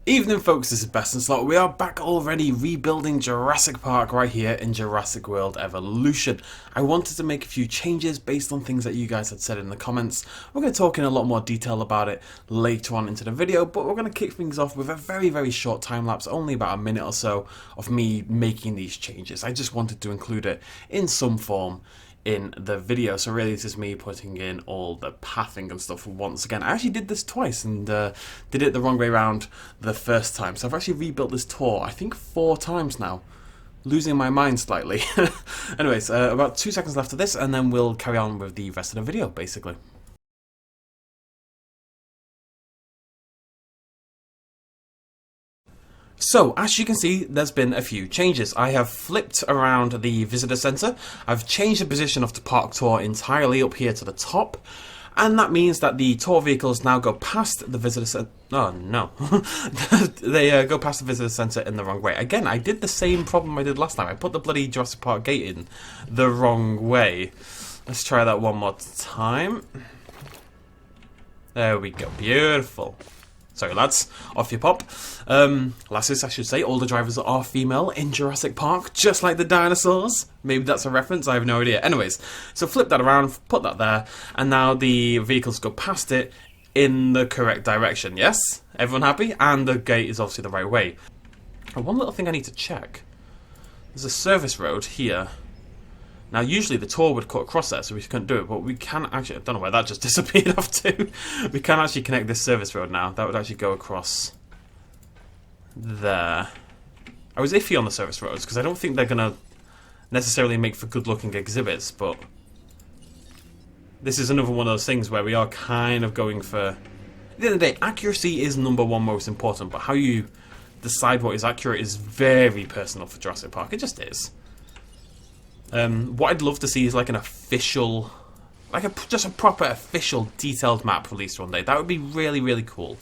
Evening folks, this is BestInSlot. We are back already rebuilding Jurassic Park right here in Jurassic World Evolution. I wanted to make a few changes based on things that you guys had said in the comments. We're going to talk in a lot more detail about it later on into the video, but we're going to kick things off with a very short time lapse, only about a minute or so, of me making these changes. I just wanted to include it in some form in the video, so really this is me putting in all the pathing and stuff once again. I actually did this twice and did it the wrong way around the first time, so I've actually rebuilt this tour I think 4 times now, losing my mind slightly. Anyways, about 2 seconds left of this and then we'll carry on with the rest of the video basically. So, as you can see, there's been a few changes. I have flipped around the visitor centre, I've changed the position of the park tour entirely up here to the top, and that means that the tour vehicles now go past the visitor centre. Oh no. They go past the visitor centre in the wrong way. Again, I did the same problem I did last time. I put the bloody Jurassic Park gate in the wrong way. Let's try that one more time. There we go. Beautiful. Sorry lads, off you pop. Lasses I should say, all the drivers are female in Jurassic Park, just like the dinosaurs. Maybe that's a reference, I have no idea. Anyways, so flip that around, put that there, and now the vehicles go past it in the correct direction, yes? Everyone happy? And the gate is obviously the right way. And one little thing I need to check. There's a service road here. Now, usually the tour would cut across there, so we couldn't do it, but we can actually... I don't know where that just disappeared off to. We can actually connect this service road now. That would actually go across there. I was iffy on the service roads, because I don't think they're going to necessarily make for good-looking exhibits, but this is another one of those things where we are kind of going for... At the end of the day, accuracy is number one most important, but how you decide what is accurate is very personal for Jurassic Park. It just is. What I'd love to see is like an official, just a proper official detailed map released one day. That would be really cool.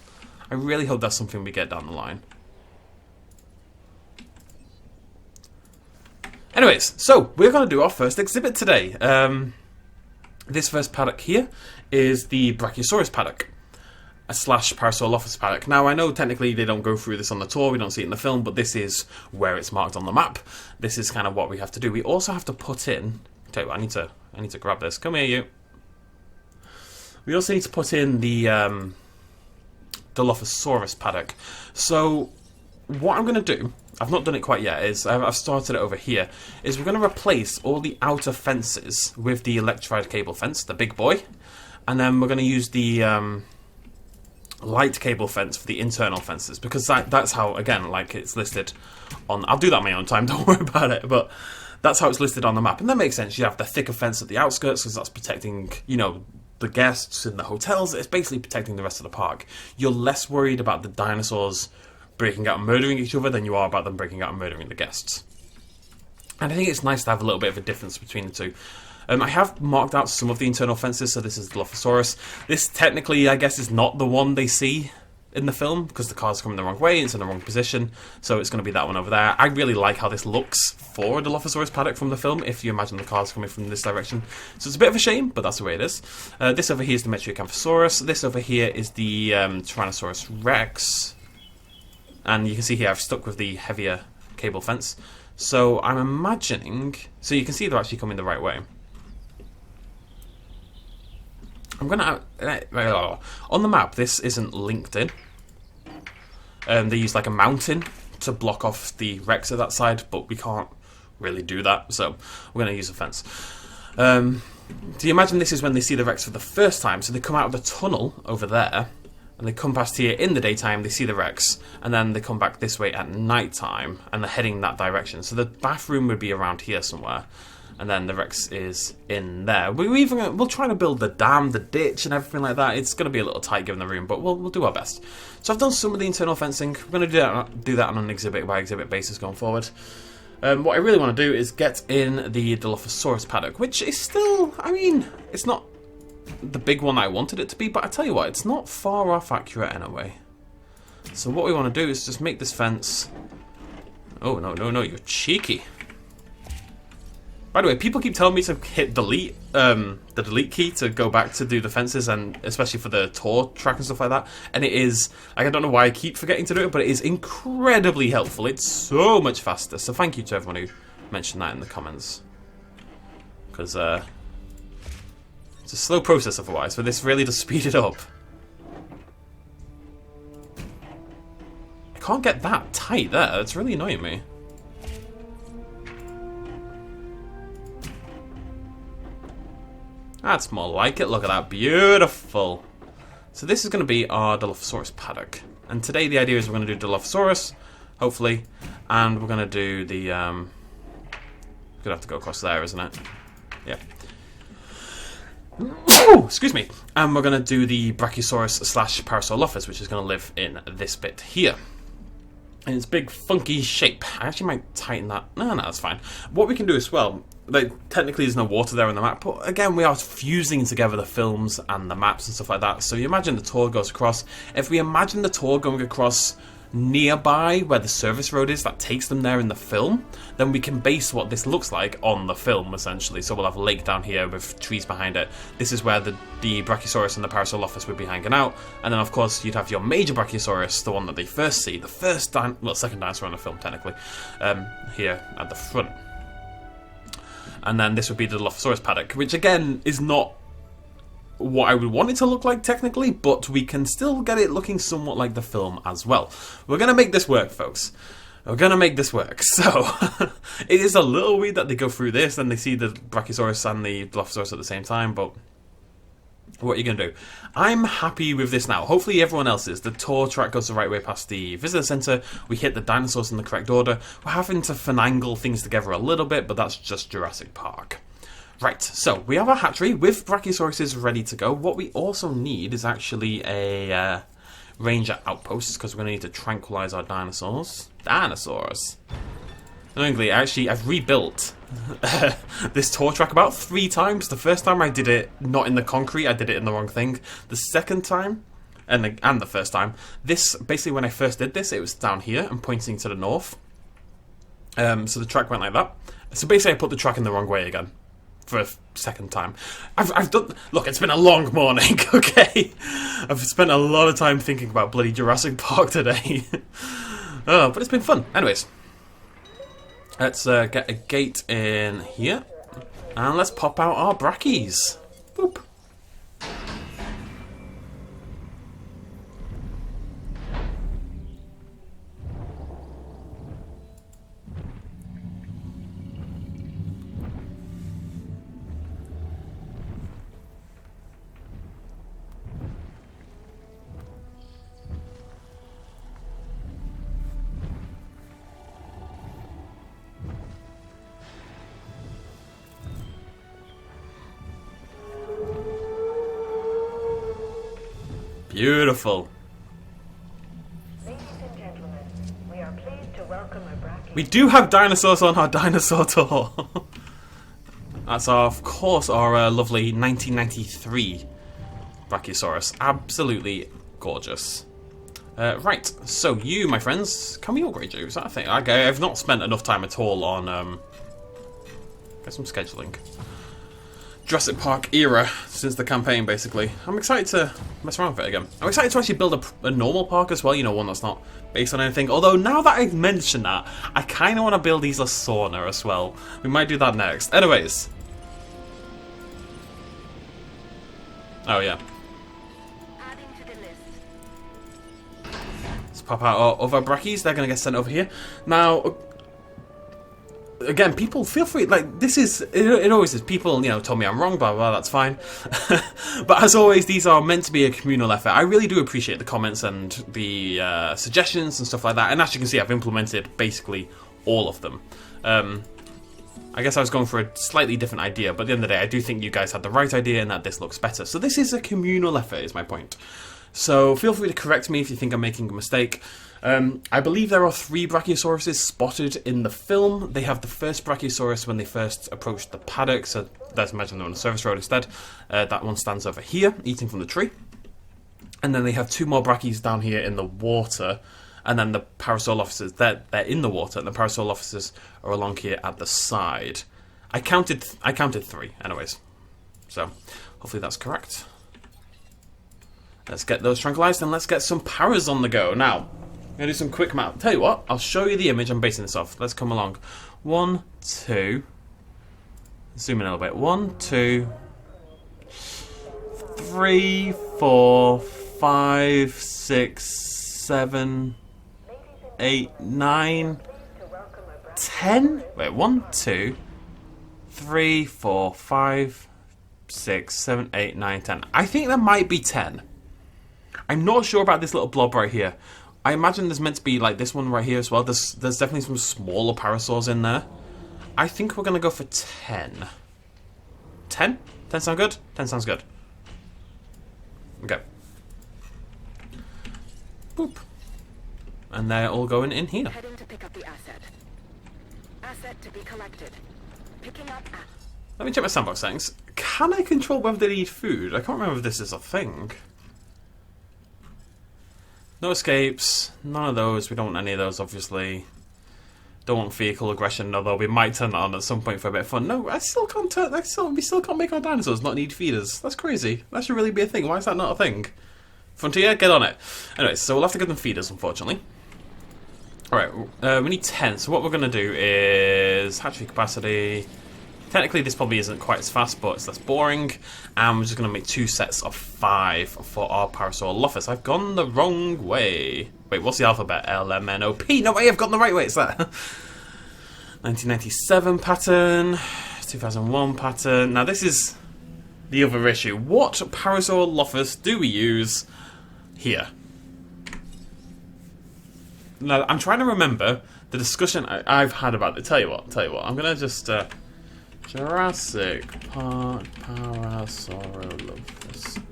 I really hope that's something we get down the line. Anyways, so we're going to do our first exhibit today. This first paddock here is the Brachiosaurus Paddock. / Parasaurolophus Paddock. Now, I know technically they don't go through this on the tour, we don't see it in the film, but this is where it's marked on the map. This is kind of what we have to do. We also have to put in... Tell you what, I need to grab this. Come here, you. We also need to put in the Dilophosaurus Paddock. So, what I'm going to do, I've not done it quite yet, is I've started it over here, is we're going to replace all the outer fences with the electrified cable fence, the big boy, and then we're going to use the... light cable fence for the internal fences, because that's how, again, like it's listed on... I'll do that on my own time, don't worry about it, but that's how it's listed on the map, and that makes sense. You have the thicker fence at the outskirts, because that's protecting, you know, the guests in the hotels. It's basically protecting the rest of the park. You're less worried about the dinosaurs breaking out and murdering each other than you are about them breaking out and murdering the guests. And I think it's nice to have a little bit of a difference between the two. I have marked out some of the internal fences, so this is Dilophosaurus. This technically, I guess, is not the one they see in the film, because the car's coming the wrong way, it's in the wrong position, so it's going to be that one over there. I really like how this looks for a Dilophosaurus Paddock from the film, if you imagine the car's coming from this direction. So it's a bit of a shame, but that's the way it is. This over here is the Metriacanthosaurus. This over here is the Tyrannosaurus Rex. And you can see here I've stuck with the heavier cable fence. So I'm imagining... So you can see they're actually coming the right way. I'm gonna... on the map, this isn't linked in. They use like a mountain to block off the Rex at that side, but we can't really do that, so we're gonna use a fence. Do you imagine this is when they see the Rex for the first time? So they come out of the tunnel over there, and they come past here in the daytime, they see the Rex, and then they come back this way at night time, and they're heading that direction. So the bathroom would be around here somewhere. And then the Rex is in there. We'll try to build the dam, the ditch, and everything like that. It's going to be a little tight given the room, but we'll do our best. So I've done some of the internal fencing. We're going to do that on an exhibit by exhibit basis going forward. What I really want to do is get in the Dilophosaurus Paddock, which is still, I mean, it's not the big one I wanted it to be, but I tell you what, it's not far off accurate anyway. So what we want to do is just make this fence... Oh, no, you're cheeky. By the way, people keep telling me to hit delete, the delete key to go back to do the fences, and especially for the tour track and stuff like that. And it is, like, I don't know why I keep forgetting to do it, but it is incredibly helpful. It's so much faster. So thank you to everyone who mentioned that in the comments. Because it's a slow process otherwise, but this really does speed it up. I can't get that tight there. It's really annoying me. That's more like it. Look at that. Beautiful. So this is going to be our Dilophosaurus Paddock. And today the idea is we're going to do Dilophosaurus, hopefully. And we're going to do the... going to have to go across there, isn't it? Yeah. Oh, excuse me. And we're going to do the Brachiosaurus / Parasaurolophus, which is going to live in this bit here. In its big funky shape. I actually might tighten that. No, that's fine. What we can do as well, like, technically there's no water there on the map, but again we are fusing together the films and the maps and stuff like that. So you imagine the tour goes across. If we imagine the tour going across nearby where the service road is that takes them there in the film, then we can base what this looks like on the film essentially. So we'll have a lake down here with trees behind it. This is where the Brachiosaurus and the Parasaurolophus would be hanging out, and then of course you'd have your major Brachiosaurus, the one that they first see, the first second dinosaur in the film technically, here at the front. And then this would be the Dilophosaurus Paddock, which again is not what I would want it to look like technically, but we can still get it looking somewhat like the film as well. We're going to make this work, folks. We're going to make this work. So, it is a little weird that they go through this and they see the Brachiosaurus and the Dilophosaurus at the same time, but what are you going to do? I'm happy with this now. Hopefully everyone else is. The tour track goes the right way past the visitor centre. We hit the dinosaurs in the correct order. We're having to finagle things together a little bit, but that's just Jurassic Park. Right, so we have our hatchery with Brachiosauruses ready to go. What we also need is actually a ranger outpost, because we're going to need to tranquilise our dinosaurs. Dinosaurs! Annoyingly, I've rebuilt this tour track about 3 times. The first time I did it not in the concrete, I did it in the wrong thing. The second time, and the first time, this, basically when I first did this, it was down here and pointing to the north. So the track went like that. So basically I put the track in the wrong way again. For a second time. I've done... Look, it's been a long morning, okay? I've spent a lot of time thinking about bloody Jurassic Park today. Oh, but it's been fun. Anyways. Let's get a gate in here. And let's pop out our Brachies. Boop. Beautiful. Ladies and gentlemen, we are pleased to welcome our Brachiosaurus. We do have dinosaurs on our dinosaur tour. That's of course our lovely 1993 Brachiosaurus. Absolutely gorgeous. Right, so you, my friends, can we upgrade you? Is that a thing? Okay, I've not spent enough time at all on get some scheduling. Jurassic Park era since the campaign, basically. I'm excited to mess around with it again. I'm excited to actually build a normal park as well, you know, one that's not based on anything. Although, now that I've mentioned that, I kind of want to build Isla Nublar as well. We might do that next. Anyways. Oh, yeah. Adding to the list. Let's pop out our other Brachies. They're going to get sent over here. Now... Again, people feel free, like, this is, it always is, people, you know, told me I'm wrong, blah, blah, that's fine. But as always, these are meant to be a communal effort. I really do appreciate the comments and the suggestions and stuff like that, and as you can see, I've implemented basically all of them. I guess I was going for a slightly different idea, but at the end of the day, I do think you guys had the right idea and that this looks better. So this is a communal effort, is my point. So feel free to correct me if you think I'm making a mistake. I believe there are 3 Brachiosauruses spotted in the film. They have the first Brachiosaurus when they first approached the paddock, so let's imagine they're on the service road instead. That one stands over here, eating from the tree. And then they have 2 more Brachies down here in the water, and then the Parasaurolophuses, they're in the water, and the Parasaurolophuses are along here at the side. I counted 3, anyways. So, hopefully that's correct. Let's get those tranquilized and let's get some paras on the go. Now, I'm going to do some quick math. Tell you what, I'll show you the image I'm basing this off. Let's come along. 1, 2. Zoom in a little bit. 1, 2, 3, 4, 5, 6, 7, 8, 9, 10. Wait, 1, 2, 3, 4, 5, 6, 7, 8, 9, 10. I think there might be 10. I'm not sure about this little blob right here. I imagine there's meant to be like this one right here as well. There's definitely some smaller parasaurs in there. I think we're going to go for 10. 10? 10 sound good? 10 sounds good. Okay. Boop. And they're all going in here. Heading to pick up the asset. Asset to be collected. Picking up asset. Let me check my sandbox settings. Can I control whether they eat food? I can't remember if this is a thing. No escapes. None of those. We don't want any of those, obviously. Don't want vehicle aggression, although we might turn that on at some point for a bit of fun. No, we still can't make our dinosaurs not need feeders. That's crazy. That should really be a thing. Why is that not a thing? Frontier, get on it. Anyway, so we'll have to give them feeders, unfortunately. Alright, we need 10. So what we're going to do is hatchery capacity. Technically, this probably isn't quite as fast, but it's less boring. And we're just going to make 2 sets of 5 for our Parasaurolophus. I've gone the wrong way. Wait, what's the alphabet? L, M, N, O, P. No way, I've gone the right way. It's that. 1997 pattern. 2001 pattern. Now, this is the other issue. What Parasaurolophus do we use here? Now, I'm trying to remember the discussion I've had about it. Tell you what. I'm going to just... Jurassic Park Parasaurolophus.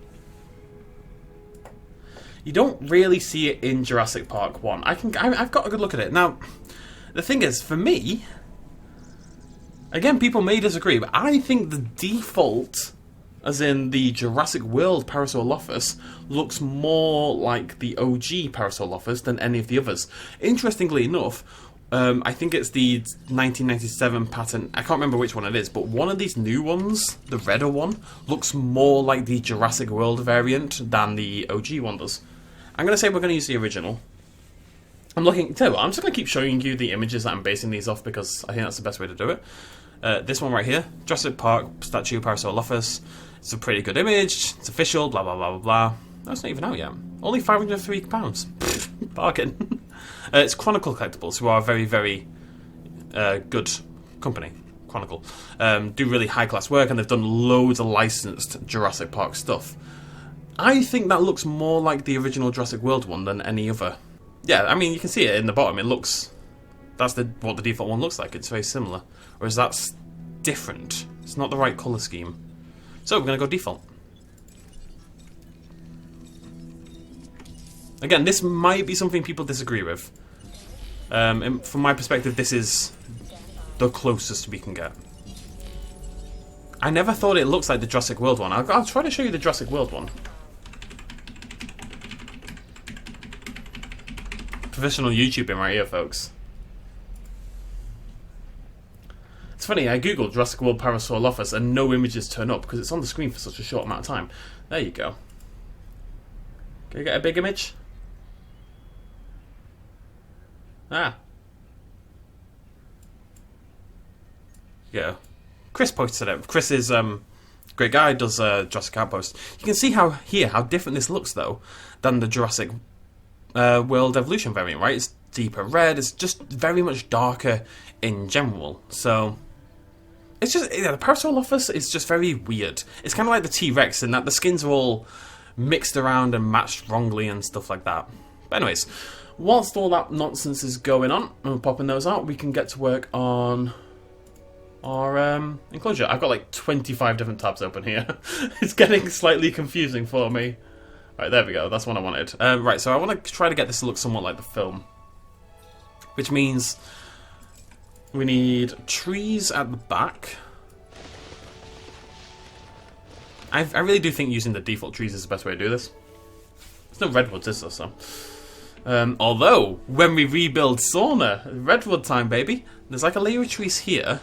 You don't really see it in Jurassic Park 1. I've got a good look at it. Now, the thing is, for me, again, people may disagree, but I think the default, as in the Jurassic World Parasaurolophus, looks more like the OG Parasaurolophus than any of the others. Interestingly enough, I think it's the 1997 pattern. I can't remember which one it is, but one of these new ones, the redder one, looks more like the Jurassic World variant than the OG one does. I'm going to say we're going to use the original. Tell you what, I'm just going to keep showing you the images that I'm basing these off because I think that's the best way to do it. This one right here, Jurassic Park statue Parasaurolophus. It's a pretty good image. It's official. Blah blah blah blah blah. That's not even out yet. Only £503. Bargain. It's Chronicle Collectibles, who are a very, very good company. Chronicle. Do really high-class work, and they've done loads of licensed Jurassic Park stuff. I think that looks more like the original Jurassic World one than any other. Yeah, I mean, you can see it in the bottom. It looks... That's what the default one looks like. It's very similar. Whereas that's different. It's not the right colour scheme. So, we're going to go default. Again, this might be something people disagree with. From my perspective, this is the closest we can get. I never thought it looks like the Jurassic World one. I'll try to show you the Jurassic World one. Professional YouTubing right here, folks. It's funny, I googled Jurassic World Parasaurolophus and no images turn up because it's on the screen for such a short amount of time. There you go. Can I get a big image? Ah. Yeah. Chris posted it. Chris is great guy, does Jurassic Outpost. You can see how different this looks though than the Jurassic World Evolution variant, right? It's deeper red, it's just very much darker in general. So it's just the Parasaurolophus is just very weird. It's kinda like the T-Rex in that the skins are all mixed around and matched wrongly and stuff like that. But anyways, whilst all that nonsense is going on, and we're popping those out, we can get to work on our enclosure. I've got like 25 different tabs open here. It's getting slightly confusing for me. Right, there we go. That's what I wanted. Right, so I want to try to get this to look somewhat like the film. Which means we need trees at the back. I really do think using the default trees is the best way to do this. There's no redwoods, is there? So. Although, when we rebuild Sauna, redwood time, baby, there's like a layer of trees here,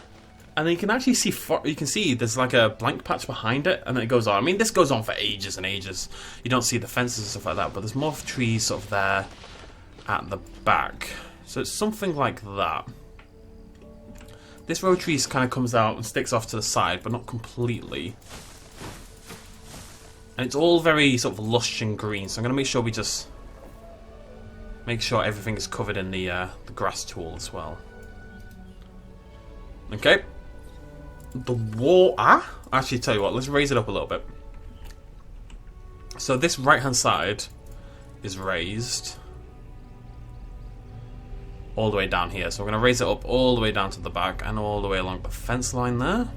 And then you can actually see, you can see there's like a blank patch behind it, and then it goes on. I mean, this goes on for ages and ages. You don't see the fences and stuff like that, but there's more trees sort of there at the back. So it's something like that. This row of trees kind of comes out and sticks off to the side, but not completely. And it's all very sort of lush and green, so I'm going to make sure we just make sure everything is covered in the grass tool as well. Okay. The wall... Actually, tell you what, let's raise it up a little bit. So this right-hand side is raised all the way down here. So we're going to raise it up all the way down to the back and all the way along the fence line there.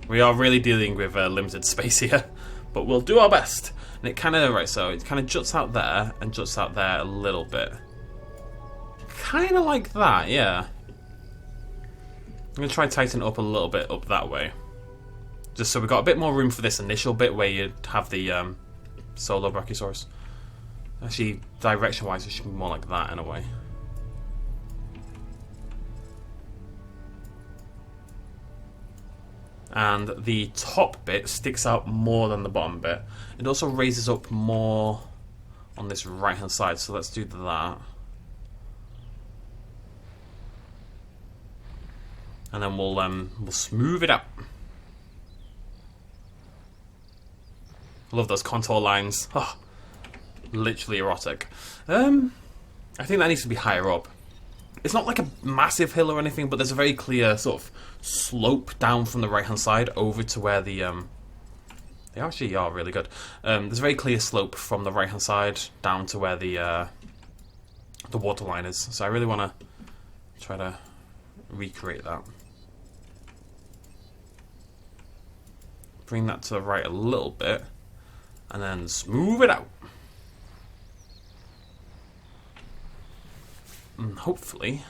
We are really dealing with limited space here, but we'll do our best. And it kind of, right, so it kind of juts out there and juts out there a little bit. Kind of like that, yeah. I'm going to try and tighten it up a little bit up that way. Just so we've got a bit more room for this initial bit where you have the solo Brachiosaurus. Actually, direction-wise, it should be more like that in a way. And the top bit sticks out more than the bottom bit. It also raises up more on this right-hand side, so let's do that. And then we'll smooth it out. I love those contour lines. Oh, literally erotic. I think that needs to be higher up. It's not like a massive hill or anything, but there's a very clear sort of slope down from the right-hand side over to where the... they actually are really good. There's a very clear slope from the right-hand side down to where the water line is. So I really want to try to recreate that. Bring that to the right a little bit, and then smooth it out. And hopefully,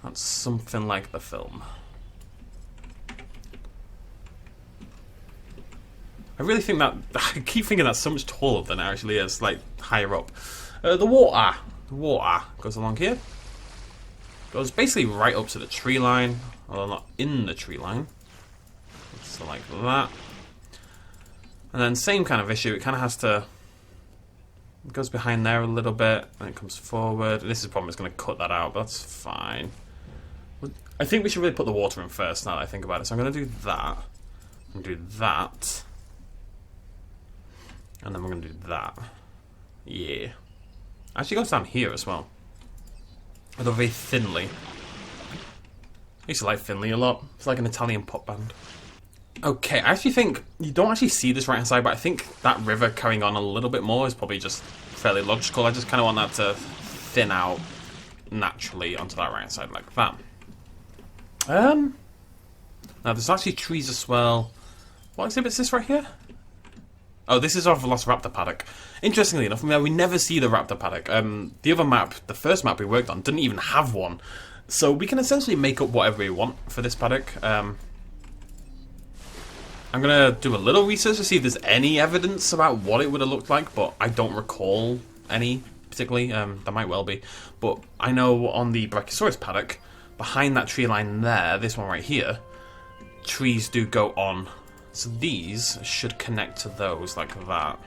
that's something like the film. I really think that, I keep thinking that's so much taller than it actually is, like higher up. The water goes along here. Goes basically right up to the tree line, although not in the tree line. So like that. And then same kind of issue, it kind of has to... It goes behind there a little bit, and it comes forward. This is the problem, it's going to cut that out, but that's fine. I think we should really put the water in first, now that I think about it. So I'm going to do that. I'm going to do that. And then we're going to do that. Yeah. Actually goes down here as well. Although very thinly. I used to like Thinly a lot. It's like an Italian pop band. Okay, I actually think you don't actually see this right hand side, but I think that river carrying on a little bit more is probably just fairly logical. I just kind of want that to thin out naturally onto that right hand side like that. Now there's actually trees as well. What exhibit's this right here? Oh, this is our Philosoraptor Paddock. Interestingly enough, we never see the Raptor Paddock. The other map, the first map we worked on, didn't even have one. So we can essentially make up whatever we want for this paddock. I'm going to do a little research to see if there's any evidence about what it would have looked like, but I don't recall any particularly. There might well be. But I know on the Brachiosaurus Paddock, behind that tree line there, this one right here, trees do go on. So these should connect to those like that.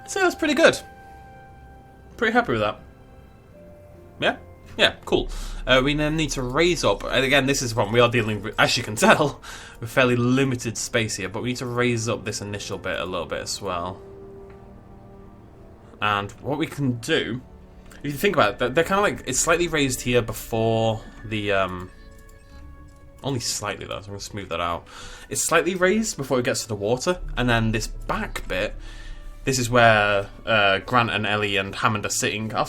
So that's pretty good. Pretty happy with that. Yeah? Yeah, cool. We then need to raise up, and again, this is one we are dealing with, as you can tell, with fairly limited space here, but we need to raise up this initial bit a little bit as well. And what we can do, if you think about it, they're kind of like, it's slightly raised here before the, only slightly though, so I'm going to smooth that out. It's slightly raised before it gets to the water, and then this back bit, this is where Grant and Ellie and Hammond are sitting. I'll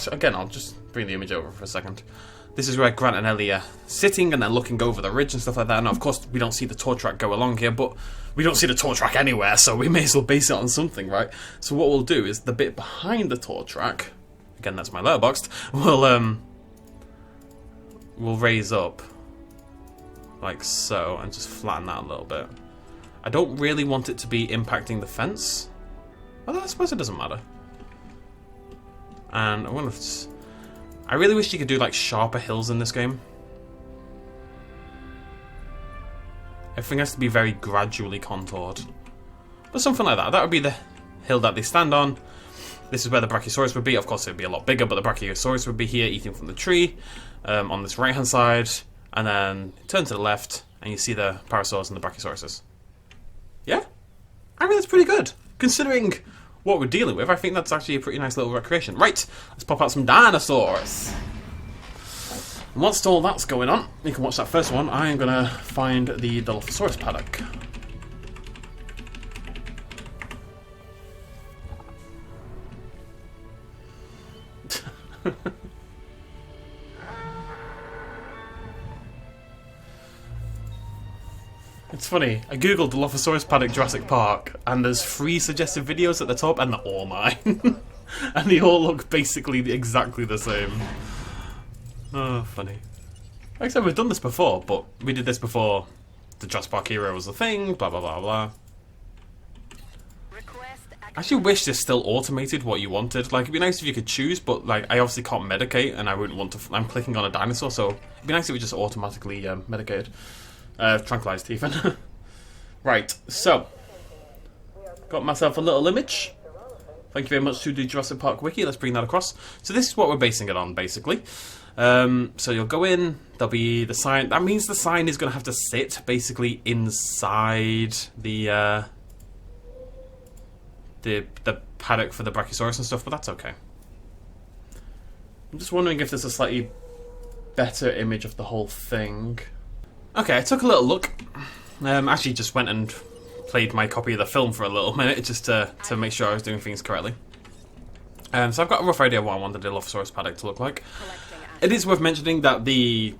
just bring the image over for a second. This is where Grant and Ellie are sitting and they're looking over the ridge and stuff like that. And of course, we don't see the tour track go along here, but we don't see the tour track anywhere, so we may as well base it on something, right? So what we'll do is the bit behind the tour track, again, that's my letterboxd, we'll raise up like so and just flatten that a little bit. I don't really want it to be impacting the fence. Although I suppose it doesn't matter. And I really wish you could do like sharper hills in this game. Everything has to be very gradually contoured. But something like that. That would be the hill that they stand on. This is where the Brachiosaurus would be. Of course, it would be a lot bigger, but the Brachiosaurus would be here eating from the tree on this right-hand side. And then turn to the left, and you see the Parasaurs and the Brachiosauruses. Yeah? I mean, that's pretty good. Considering what we're dealing with, I think that's actually a pretty nice little recreation. Right, let's pop out some dinosaurs. And whilst all that's going on, you can watch that first one. I am going to find the Dilophosaurus Paddock. It's funny, I googled Dilophosaurus Paddock Jurassic Park, and there's 3 suggested videos at the top, and they're all mine. And they all look basically exactly the same. Oh, funny. Like I said, we've done this before, but we did this before the Jurassic Park era was a thing, blah blah blah blah. I actually wish this still automated what you wanted. Like, it'd be nice if you could choose, but like, I obviously can't medicate, and I wouldn't want to. I'm clicking on a dinosaur, so it'd be nice if it just automatically medicated. Tranquilized even. Right, so got myself a little image. Thank you very much to the Jurassic Park wiki. Let's bring that across. So this is what we're basing it on, basically. So you'll go in. There'll be the sign. That means the sign is going to have to sit basically inside the paddock for the Brachiosaurus and stuff, but that's okay. I'm just wondering if there's a slightly better image of the whole thing. Okay, I took a little look. Actually just went and played my copy of the film for a little minute just to make sure I was doing things correctly. So I've got a rough idea of what I want the Dilophosaurus Paddock to look like. It is worth mentioning that it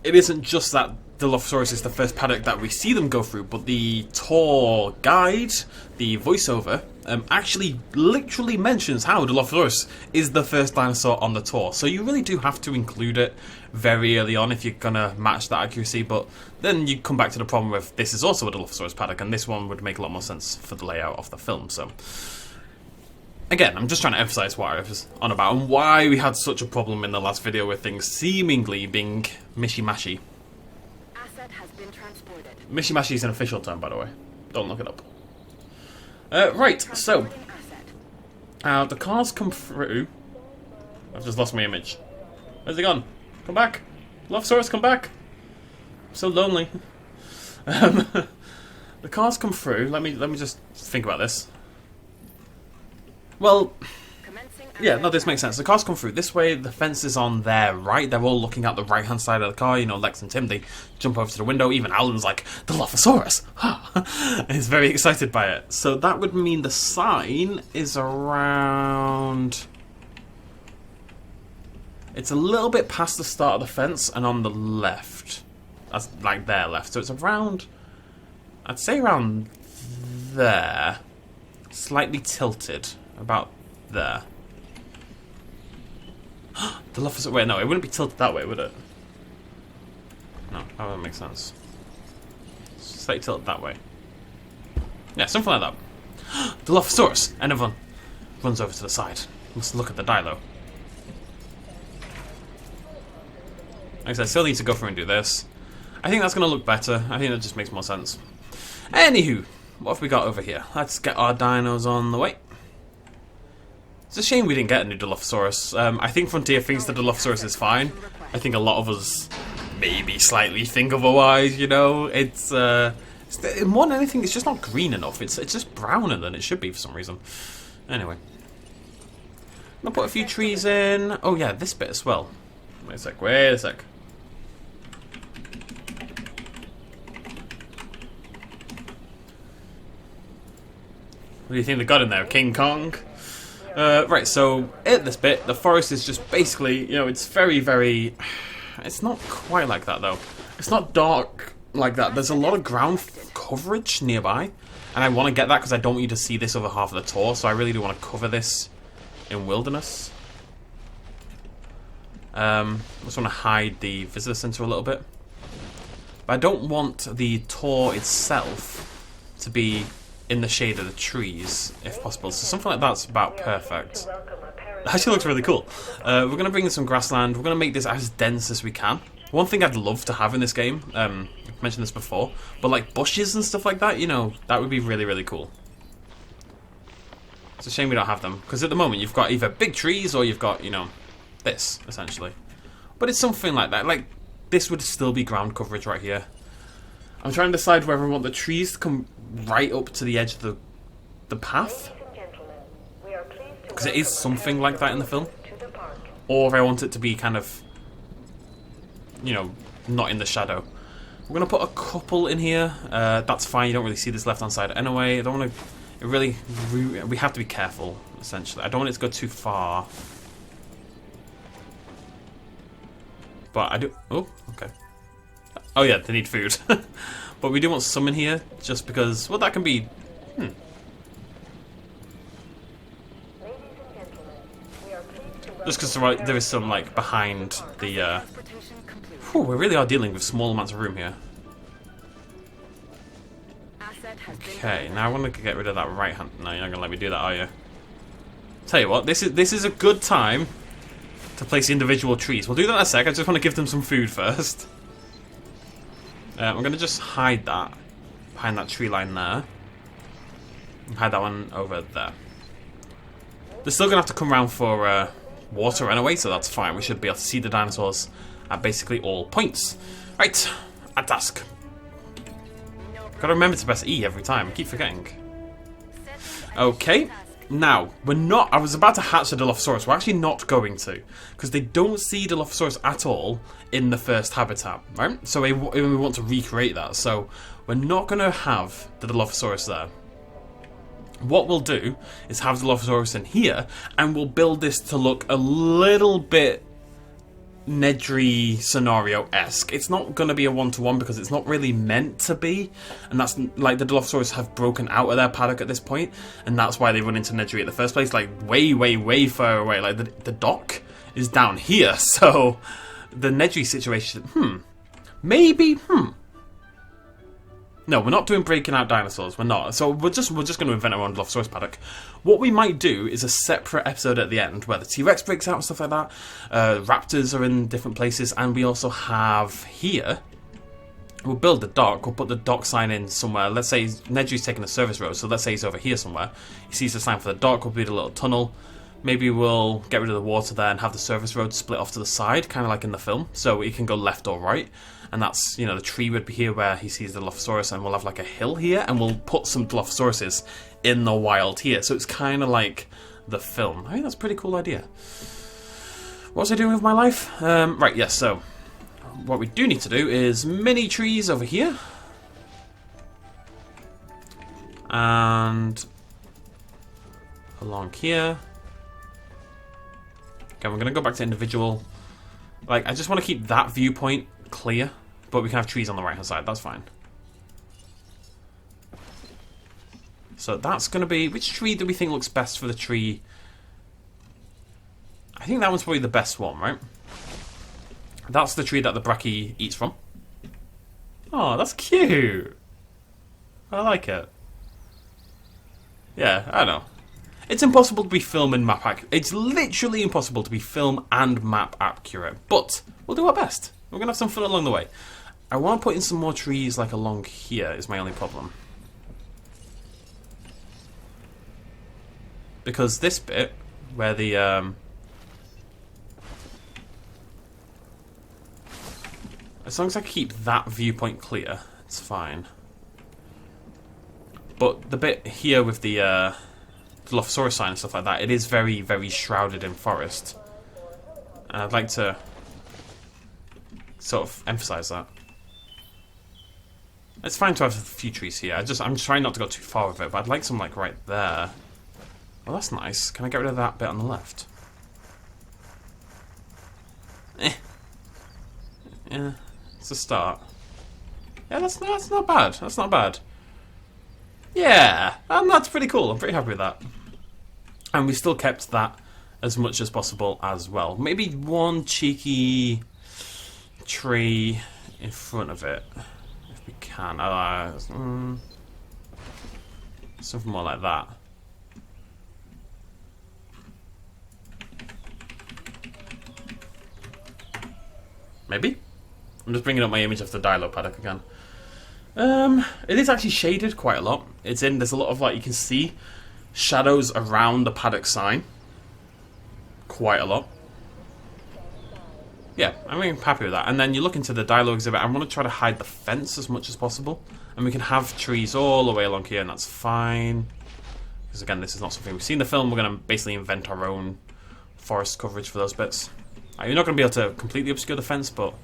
isn't just that Dilophosaurus is the first paddock that we see them go through, but the tour guide, the voiceover, actually literally mentions how Dilophosaurus is the first dinosaur on the tour. So you really do have to include it very early on if you're going to match that accuracy, but then you come back to the problem with this is also a Dilophosaurus Paddock, and this one would make a lot more sense for the layout of the film. So again, I'm just trying to emphasize what I was on about and why we had such a problem in the last video with things seemingly being mishy-mashy. Asset has been transported. Mishy-mashy is an official term, by the way. Don't look it up. Right, so the cars come through. I've just lost my image. Where's it gone? Come back, Dilophosaurus, come back. I'm so lonely. The cars come through. Let me just think about this. Well, yeah, no, this makes sense. The cars come through this way, the fence is on their right, they're all looking at the right-hand side of the car, you know, Lex and Tim, they jump over to the window, even Alan's like, Dilophosaurus! He's very excited by it. So that would mean the sign is around... It's a little bit past the start of the fence and on the left. That's like their left, so it's around... I'd say around there. Slightly tilted, about there. Dilophosaurus. Wait, no, it wouldn't be tilted that way, would it? No, that wouldn't make sense. Slightly tilted that way. Yeah, something like that. Dilophosaurus! And everyone runs over to the side. Let's look at the Dilo. Like I said, I still need to go through and do this. I think that's going to look better. I think that just makes more sense. Anywho, what have we got over here? Let's get our dinos on the way. It's a shame we didn't get a new Dilophosaurus. I think Frontier thinks the Dilophosaurus is fine. I think a lot of us maybe slightly think otherwise, you know. It's more than anything, it's just not green enough. It's just browner than it should be for some reason. Anyway. I'm going to put a few trees in. Oh yeah, this bit as well. Wait a sec, wait a sec. What do you think they got in there? King Kong? Right, so at this bit, the forest is just basically, you know, it's very, very... It's not quite like that, though. It's not dark like that. There's a lot of ground coverage nearby, and I want to get that because I don't want you to see this over half of the tour, so I really do want to cover this in wilderness. I just want to hide the visitor center a little bit. But I don't want the tour itself to be in the shade of the trees, if possible. So something like that's about perfect. actually looks really cool. We're going to bring in some grassland. We're going to make this as dense as we can. One thing I'd love to have in this game, I've mentioned this before, but like bushes and stuff like that, you know, that would be really, really cool. It's a shame we don't have them, because at the moment you've got either big trees or you've got, you know, this, essentially. But it's something like that. Like, this would still be ground coverage right here. I'm trying to decide whether I want the trees to come right up to the edge of the path, because it is something like that in the film, or if I want it to be kind of, you know, not in the shadow. We're going to put a couple in here. That's fine, you don't really see this left hand side anyway. I don't want to, we have to be careful, essentially. I don't want it to go too far. But I do, oh, okay. Oh yeah, they need food. But we do want some in here, just because, well, that can be, just because there is some, like, behind the, whew, we really are dealing with small amounts of room here. Okay, now I want to get rid of that right hand. No, you're not going to let me do that, are you? Tell you what, this is a good time to place individual trees. We'll do that in a sec, I just want to give them some food first. I'm going to just hide that behind that tree line there. Hide that one over there. They're still going to have to come around for water anyway, so that's fine. We should be able to see the dinosaurs at basically all points. Right, at task. Gotta remember to press E every time, I keep forgetting. Okay, now, we're not, I was about to hatch a Dilophosaurus, we're actually not going to, because they don't see Dilophosaurus at all in the first habitat, right? So we want to recreate that, so we're not going to have the Dilophosaurus there. What we'll do is have the Dilophosaurus in here, and we'll build this to look a little bit Nedry scenario-esque. It's not going to be a one-to-one because it's not really meant to be, and that's like the Dilophosaurus have broken out of their paddock at this point, and that's why they run into Nedry in the first place, like way, way, way far away. Like the dock is down here, so the Nedry situation, maybe, No, we're not doing breaking out dinosaurs. We're not. So we're just going to invent our own Dilophosaurus Paddock. What we might do is a separate episode at the end where the T-Rex breaks out and stuff like that. Raptors are in different places, and we also have here. We'll build the dock. We'll put the dock sign in somewhere. Let's say Nedry's taking a service road, so let's say he's over here somewhere. He sees the sign for the dock. We'll build a little tunnel. Maybe we'll get rid of the water there and have the service road split off to the side, kind of like in the film, so it can go left or right. And that's, you know, the tree would be here where he sees the Dilophosaurus, and we'll have like a hill here, and we'll put some Dilophosauruses in the wild here. So it's kind of like the film. I think that's a pretty cool idea. What was I doing with my life? Right, yes, so what we do need to do is mini trees over here. And along here. Okay, we're going to go back to individual. Like, I just want to keep that viewpoint clear, but we can have trees on the right hand side, that's fine. So that's going to be, which tree do we think looks best for the tree? I think that one's probably the best one, right? That's the tree that the Brachie eats from. Oh, that's cute. I like it. Yeah, I don't know. It's impossible to be film and map accurate. It's literally impossible to be film and map accurate, but we'll do our best. We're going to have some fun along the way. I want to put in some more trees, like, along here is my only problem. Because this bit, where the, as long as I keep that viewpoint clear, it's fine. But the bit here with the, Dilophosaurus sign and stuff like that, it is very, very shrouded in forest. And I'd like to sort of emphasize that. It's fine to have a few trees here. I'm trying not to go too far with it, but I'd like some like right there. Oh, that's nice. Can I get rid of that bit on the left? Yeah, it's a start. Yeah, that's not bad. That's not bad. Yeah, and that's pretty cool. I'm pretty happy with that. And we still kept that as much as possible as well. Maybe one cheeky tree in front of it, if we can. Something more like that. Maybe? I'm just bringing up my image of the Dilo Paddock again. It is actually shaded quite a lot. There's a lot of, like, you can see shadows around the Paddock sign. Quite a lot. Yeah, I'm really happy with that. And then you look into the Dilo exhibit, I want to try to hide the fence as much as possible. And we can have trees all the way along here, and that's fine. Because again, this is not something we've seen in the film. We're going to basically invent our own forest coverage for those bits. You're not going to be able to completely obscure the fence, but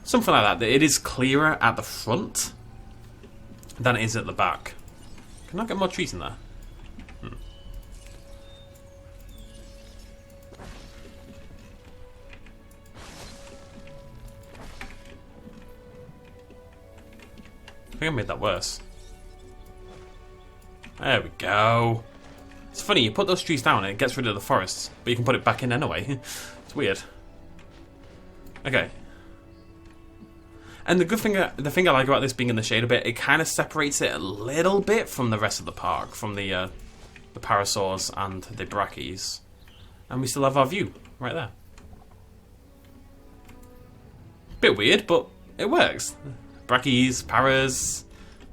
something like that. It is clearer at the front than it is at the back. Can I get more trees in there? I think I made that worse. There we go. It's funny, you put those trees down and it gets rid of the forests, but you can put it back in anyway. It's weird. Okay. And the thing I like about this being in the shade a bit, it kind of separates it a little bit from the rest of the park, from the Parasaurs and the Brachies. And we still have our view right there. Bit weird, but it works. Brachies, Paras.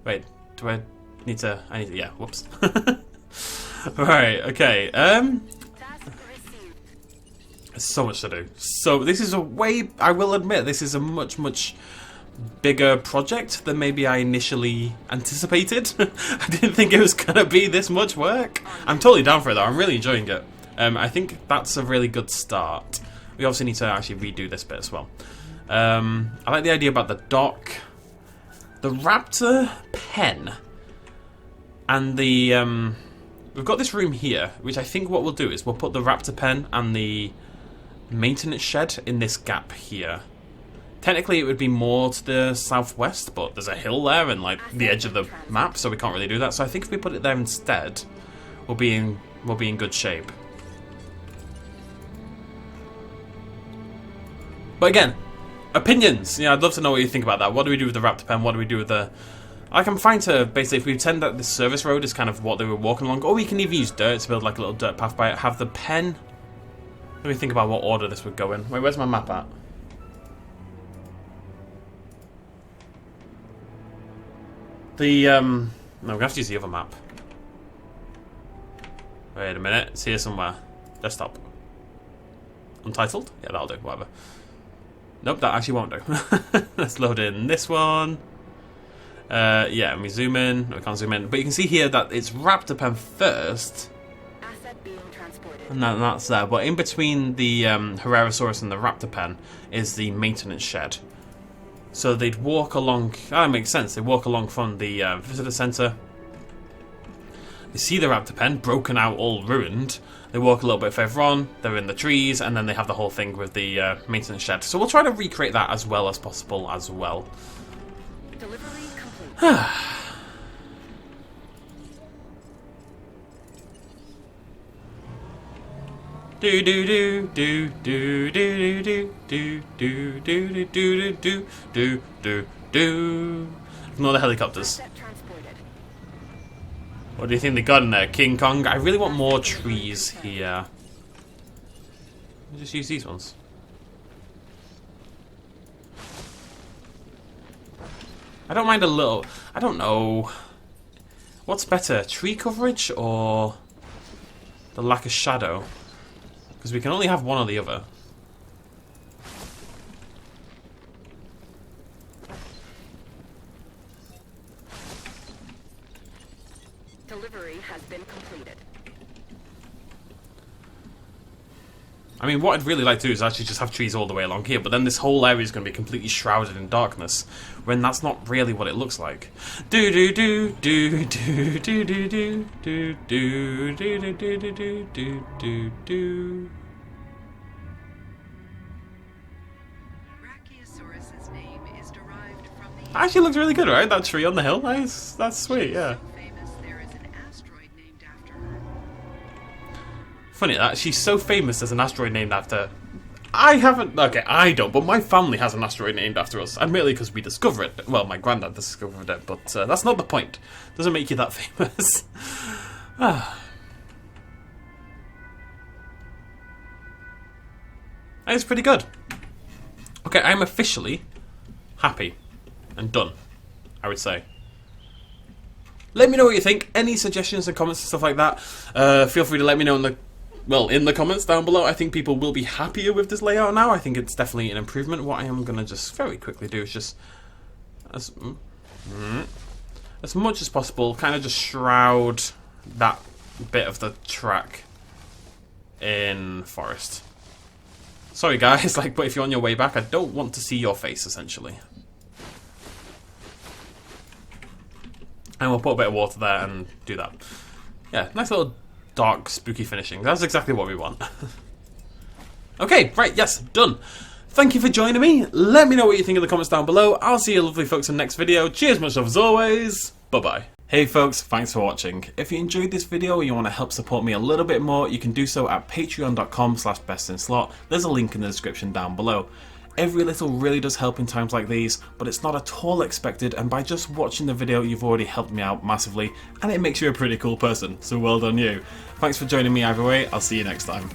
Wait, do I need to? Yeah, whoops. Right, okay. There's so much to do. So this is I will admit, this is a much, much bigger project than maybe I initially anticipated. I didn't think it was going to be this much work. I'm totally down for it though. I'm really enjoying it. I think that's a really good start. We obviously need to actually redo this bit as well. I like the idea about the dock. The raptor pen and the we've got this room here, which I think what we'll do is we'll put the raptor pen and the maintenance shed in this gap here. Technically it would be more to the southwest, but there's a hill there and like the edge of the map, so we can't really do that. So I think if we put it there instead, we'll be in good shape. But again, opinions. Yeah, I'd love to know what you think about that. What do we do with the raptor pen? What do we do with the... I'm fine to, basically, if we pretend that this service road is kind of what they were walking along, or we can even use dirt to build like a little dirt path by it, have the pen... Let me think about what order this would go in. Wait, where's my map at? No, we're going to have to use the other map. Wait a minute, it's here somewhere. Desktop. Untitled? Yeah, that'll do, whatever. Nope, that actually won't do. Let's load in this one. Yeah, and we zoom in. No, we can't zoom in. But you can see here that it's raptor pen first. Asset being transported. And that's there. But in between the Herrerasaurus and the raptor pen is the maintenance shed. So they'd walk along... That makes sense. They walk along from the visitor center. They see the raptor pen, broken out, all ruined. They walk a little bit further on, they're in the trees, and then they have the whole thing with the maintenance shed. So we'll try to recreate that as well as possible as well. Delivery complete. Do do do do do do do do do do do do do do do do. Ignore the helicopters. Asset transported. What do you think they got in there? King Kong? I really want more trees here. I'll just use these ones. I don't mind a little... I don't know. What's better? Tree coverage or the lack of shadow? Because we can only have one or the other. Delivery has been completed. I mean, what I'd really like to do is actually just have trees all the way along here, but then this whole area is going to be completely shrouded in darkness, when that's not really what it looks like. Do do do do do do do do do do do do do do do do do. Brachiosaurus's name is derived from the... Actually looks really good, right? That tree on the hill, nice. That's sweet, yeah. So famous there is an asteroid named after her. Funny that she's so famous there's an asteroid named after her. I haven't. Okay, I don't, but my family has an asteroid named after us. Admittedly, because we discovered it. Well, my granddad discovered it, but that's not the point. Doesn't make you that famous. It's pretty good. Okay, I'm officially happy and done, I would say. Let me know what you think. Any suggestions and comments and stuff like that, feel free to let me know in the comments down below. I think people will be happier with this layout now. I think it's definitely an improvement. What I am going to just very quickly do is just, as much as possible, kind of just shroud that bit of the track in forest. Sorry guys, but if you're on your way back, I don't want to see your face, essentially. And we'll put a bit of water there and do that. Yeah, nice little dark, spooky finishing. That's exactly what we want. Okay, right, yes, done. Thank you for joining me. Let me know what you think in the comments down below. I'll see you lovely folks in the next video. Cheers, much love as always. Bye-bye. Hey folks, thanks for watching. If you enjoyed this video or you want to help support me a little bit more, you can do so at patreon.com/bestinslot. There's a link in the description down below. Every little really does help in times like these, but it's not at all expected, and by just watching the video you've already helped me out massively, and it makes you a pretty cool person, so well done you. Thanks for joining me either way, I'll see you next time.